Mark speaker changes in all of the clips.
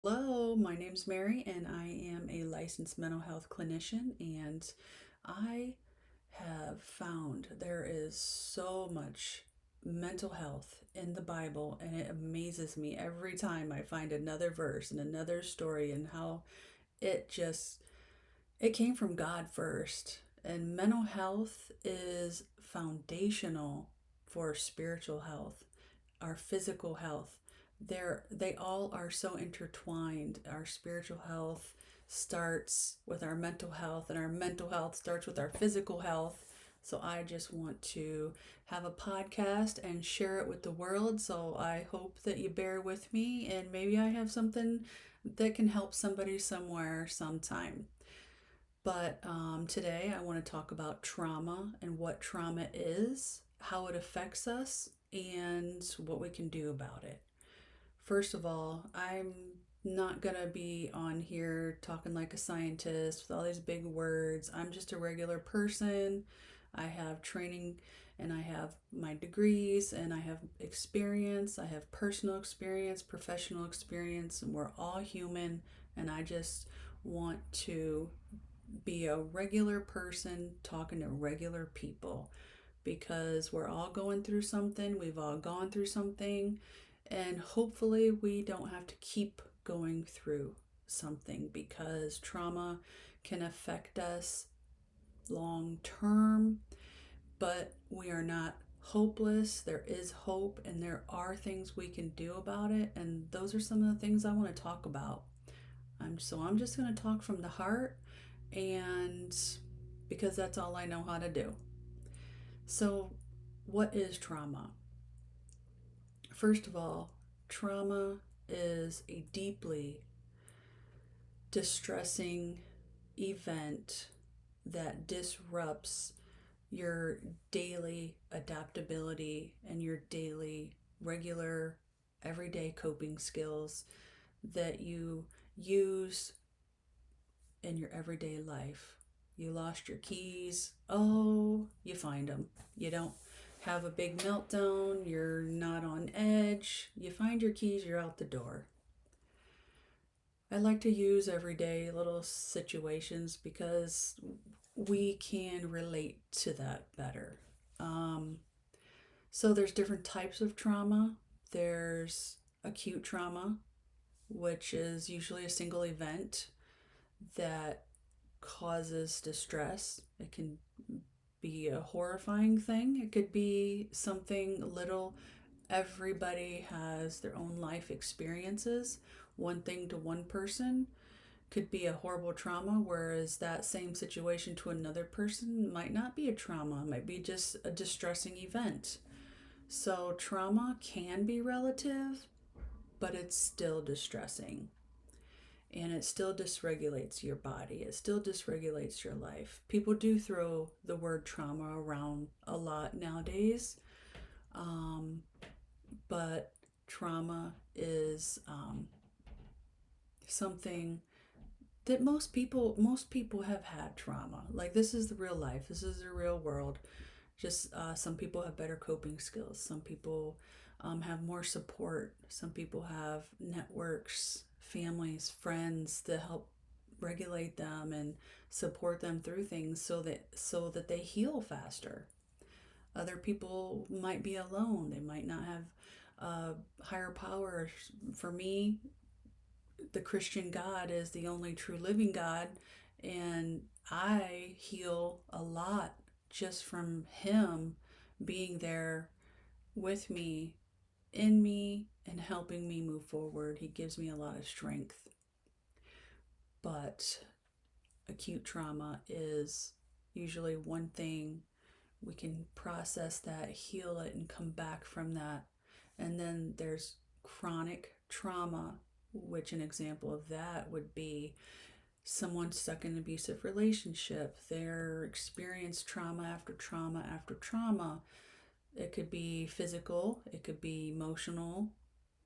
Speaker 1: Hello, my name's Mary, and I am a licensed mental health clinician. And I have found there is so much mental health in the Bible, and it amazes me every time I find another verse and another story, and how it just it came from God first. And mental health is foundational for spiritual health, our physical health. They all are so intertwined. Our spiritual health starts with our mental health, and our mental health starts with our physical health. So I just want to have a podcast and share it with the world. So I hope that you bear with me, and maybe I have something that can help somebody somewhere sometime. But today I want to talk about trauma and what trauma is, how it affects us, and what we can do about it. First of all, I'm not going to be on here talking like a scientist with all these big words. I'm just a regular person. I have training and I have my degrees and I have experience. I have personal experience, professional experience, and we're all human. And I just want to be a regular person talking to regular people because we're all going through something. We've all gone through something, and hopefully, we don't have to keep going through something because trauma can affect us long term, but we are not hopeless. There is hope, and there are things we can do about it. And those are some of the things I want to talk about. I'm just going to talk from the heart, and because that's all I know how to do. So, what is trauma? First of all, trauma is a deeply distressing event that disrupts your daily adaptability and your daily, regular, everyday coping skills that you use in your everyday life. You lost your keys. Oh, you find them. You don't have a big meltdown. You're not on edge. You find your keys, you're out the door. I like to use everyday little situations because we can relate to that better. Um, so there's different types of trauma. There's acute trauma, which is usually a single event that causes distress. It can be a horrifying thing. It could be something little. Everybody has their own life experiences. One thing to one person could be a horrible trauma, whereas that same situation to another person might not be a trauma, it might be just a distressing event. So, trauma can be relative, but it's still distressing, and it still dysregulates your body. It still dysregulates your life. People do throw the word trauma around a lot nowadays, um, but trauma is something that most people have had trauma. Like, this is the real life. This is the real world. Just some people have better coping skills. Some people have more support. Some people have networks, families, friends that help regulate them and support them through things so that they heal faster. Other people might be alone. They might not have higher power. For me, the Christian God is the only true living God, and I heal a lot just from Him being there with me, in me, and helping me move forward. He gives me a lot of strength. But acute trauma is usually one thing. We can process that, heal it, and come back from that. And then there's chronic trauma, which an example of that would be someone stuck in an abusive relationship. They're experienced trauma after trauma after trauma. It could be physical, it could be emotional,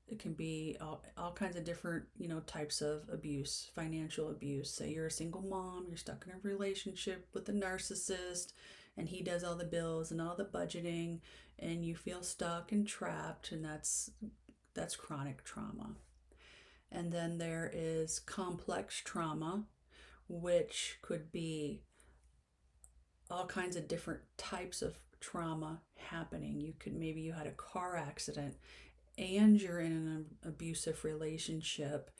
Speaker 1: it can be all kinds of different, types of abuse, financial abuse. Say you're a single mom, you're stuck in a relationship with a narcissist, and he does all the bills and all the budgeting, and you feel stuck and trapped, and that's chronic trauma. And then there is complex trauma, which could be all kinds of different types of trauma happening. Maybe you had a car accident and you're in an abusive relationship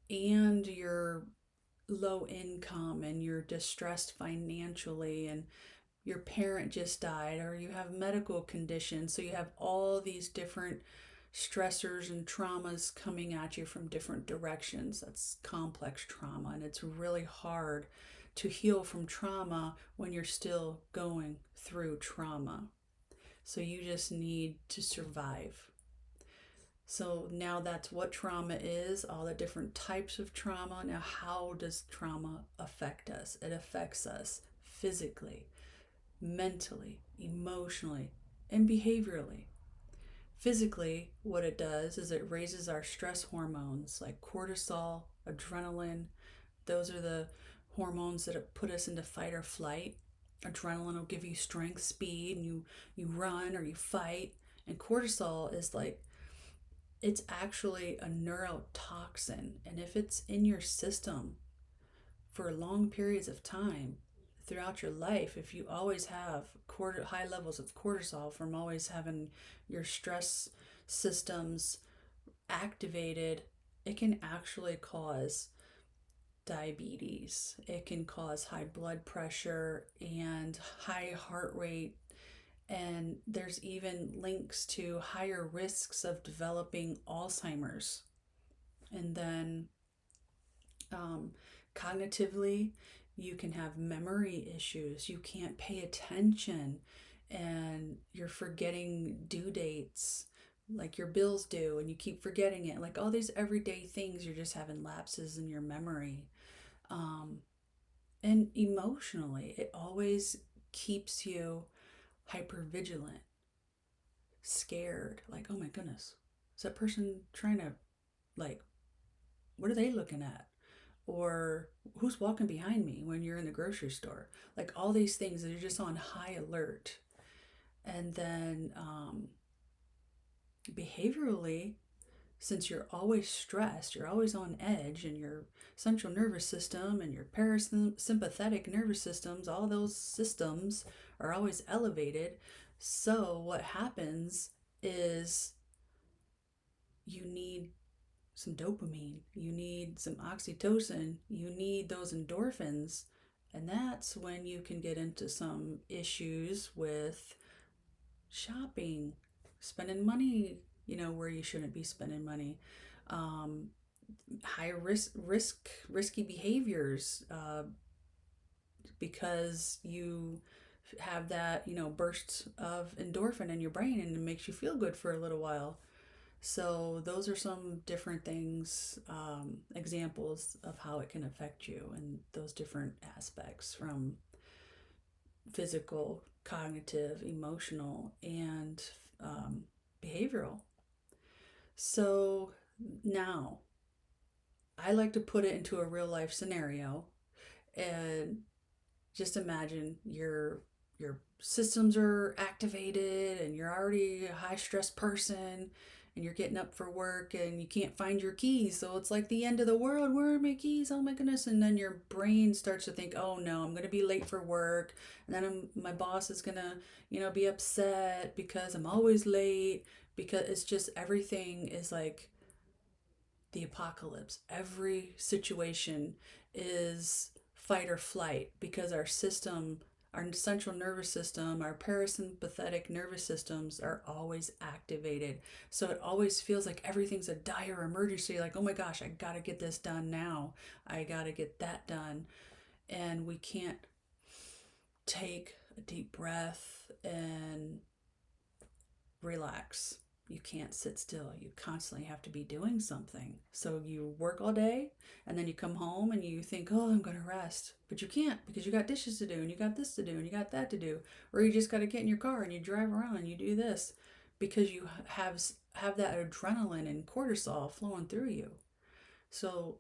Speaker 1: and you're low income and you're distressed financially and your parent just died or you have medical conditions. So you have all these different stressors and traumas coming at you from different directions. That's complex trauma, and it's really hard to heal from trauma when you're still going through trauma. So you just need to survive. So now that's what trauma is, all the different types of trauma. Now, how does trauma affect us? It affects us physically, mentally, emotionally, and behaviorally. Physically, what it does is it raises our stress hormones like cortisol, adrenaline. Those are the hormones that put us into fight or flight. Adrenaline will give you strength, speed, and you run or you fight. And cortisol is like, it's actually a neurotoxin. And if it's in your system for long periods of time throughout your life, if you always have high levels of cortisol from always having your stress systems activated, it can actually cause diabetes. It can cause high blood pressure and high heart rate. And there's even links to higher risks of developing Alzheimer's. And then um, cognitively, you can have memory issues. You can't pay attention and you're forgetting due dates like your bills due and you keep forgetting it. Like all these everyday things, you're just having lapses in your memory. Um, and emotionally, it always keeps you hyper vigilant, scared. Like, oh my goodness, is that person trying to, like, what are they looking at? Or who's walking behind me when you're in the grocery store? Like all these things that are just on high alert. And then behaviorally, since you're always stressed, you're always on edge, and your central nervous system and your parasympathetic nervous systems, all those systems are always elevated. So, what happens is you need some dopamine, you need some oxytocin, you need those endorphins. And that's when you can get into some issues with shopping, spending money, where you shouldn't be spending money, um, high risky behaviors, because you have that, burst of endorphin in your brain and it makes you feel good for a little while. So those are some different things, examples of how it can affect you and those different aspects from physical, cognitive, emotional, and behavioral. So now I like to put it into a real life scenario and just imagine your systems are activated and you're already a high stress person and you're getting up for work and you can't find your keys. So it's like the end of the world. Where are my keys? Oh my goodness. And then your brain starts to think, oh no, I'm going to be late for work. And then my boss is going to, be upset because I'm always late, because it's just everything is like the apocalypse. Every situation is fight or flight because our central nervous system, our parasympathetic nervous systems are always activated. So it always feels like everything's a dire emergency. Like, oh my gosh, I got to get this done now. I got to get that done. And we can't take a deep breath and relax. You can't sit still. You constantly have to be doing something. So you work all day and then you come home and you think, oh, I'm going to rest. But you can't because you got dishes to do and you got this to do and you got that to do. Or you just got to get in your car and you drive around and you do this because you have that adrenaline and cortisol flowing through you. So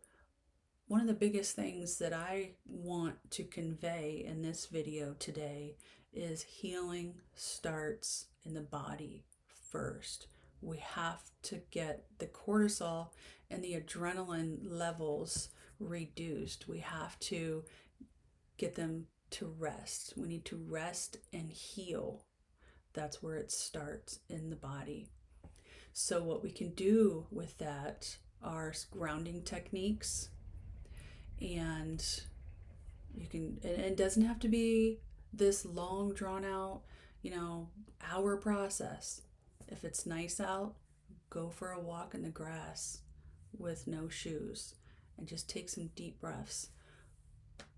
Speaker 1: one of the biggest things that I want to convey in this video today is healing starts in the body first. We have to get the cortisol and the adrenaline levels reduced. We have to get them to rest. We need to rest and heal. That's where it starts in the body. So, what we can do with that are grounding techniques, and you can, and it doesn't have to be this long, drawn out, hour process. If it's nice out, go for a walk in the grass with no shoes and just take some deep breaths.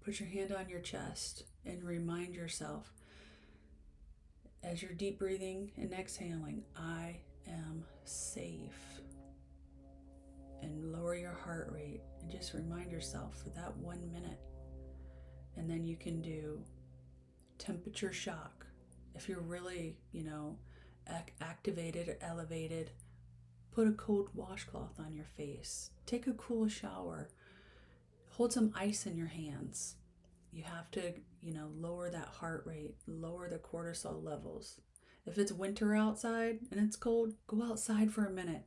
Speaker 1: Put your hand on your chest and remind yourself as you're deep breathing and exhaling, I am safe. And lower your heart rate and just remind yourself for that 1 minute. And then you can do temperature shock. If you're really, activated or elevated, put a cold washcloth on your face. Take a cool shower. Hold some ice in your hands. You have to, lower that heart rate, lower the cortisol levels. If it's winter outside and it's cold, go outside for a minute.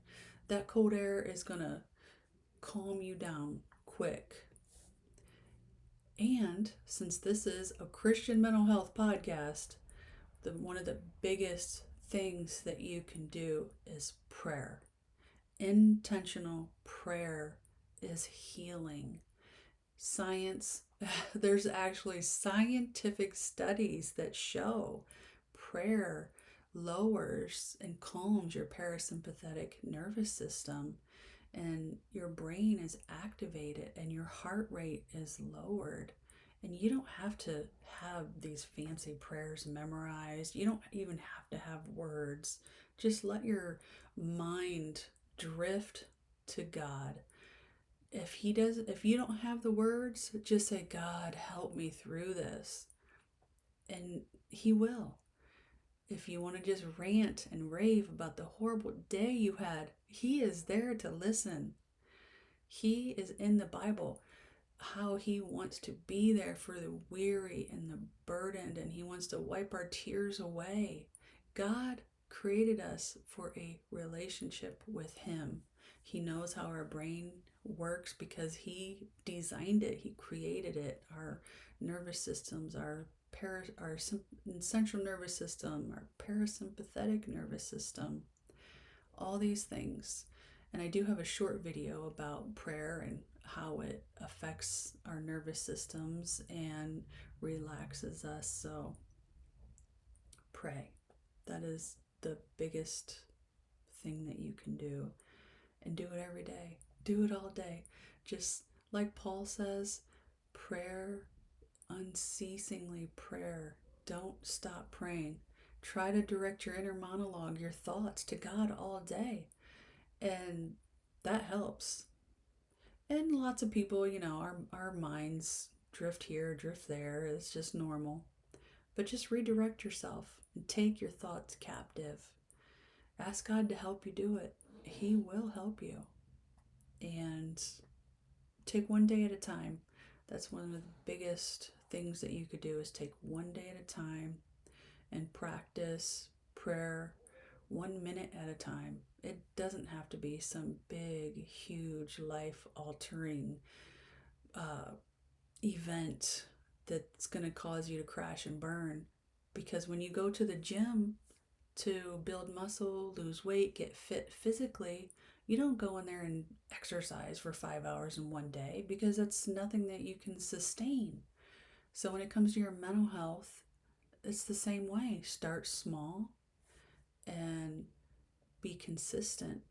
Speaker 1: That cold air is going to calm you down quick. And since this is a Christian mental health podcast, one of the biggest things that you can do is prayer. Intentional prayer is healing. Science, there's actually scientific studies that show prayer lowers and calms your parasympathetic nervous system, and your brain is activated and your heart rate is lowered. And you don't have to have these fancy prayers memorized. You don't even have to have words. Just let your mind drift to God. If you don't have the words, just say, God, help me through this. And He will. If you want to just rant and rave about the horrible day you had, He is there to listen. He is in the Bible how He wants to be there for the weary and the burdened, and He wants to wipe our tears away. God created us for a relationship with Him. He knows how our brain works because He designed it. He created it. Our nervous systems, our central nervous system, our parasympathetic nervous system, all these things. And I do have a short video about prayer and how it affects our nervous systems and relaxes us. So pray. That is the biggest thing that you can do. And do it every day. Do it all day. Just like Paul says, prayer, unceasingly prayer. Don't stop praying. Try to direct your inner monologue, your thoughts to God all day. And that helps. And lots of people, our minds drift here, drift there. It's just normal. But just redirect yourself and take your thoughts captive. Ask God to help you do it. He will help you. And take one day at a time. That's one of the biggest things that you could do, is take one day at a time and practice prayer 1 minute at a time. It doesn't have to be some big, huge, life-altering event that's going to cause you to crash and burn. Because when you go to the gym to build muscle, lose weight, get fit physically, you don't go in there and exercise for 5 hours in one day, because that's nothing that you can sustain. So when it comes to your mental health, it's the same way. Start small and be consistent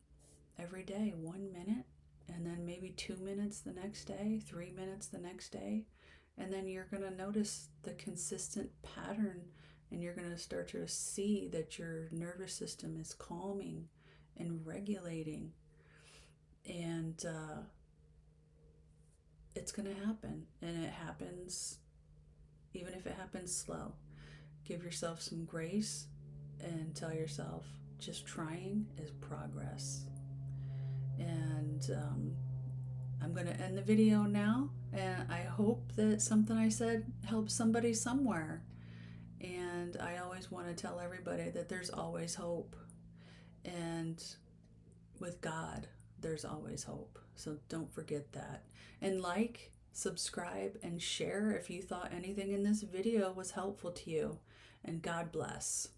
Speaker 1: every day, 1 minute, and then maybe 2 minutes the next day, 3 minutes the next day. And then you're going to notice the consistent pattern, and you're going to start to see that your nervous system is calming and regulating. And it's going to happen. And it happens, even if it happens slow. Give yourself some grace and tell yourself, just trying is progress. And I'm going to end the video now, and I hope that something I said helps somebody somewhere. And I always want to tell everybody that there's always hope. And with God, there's always hope. So don't forget that. And like, subscribe, and share if you thought anything in this video was helpful to you. And God bless.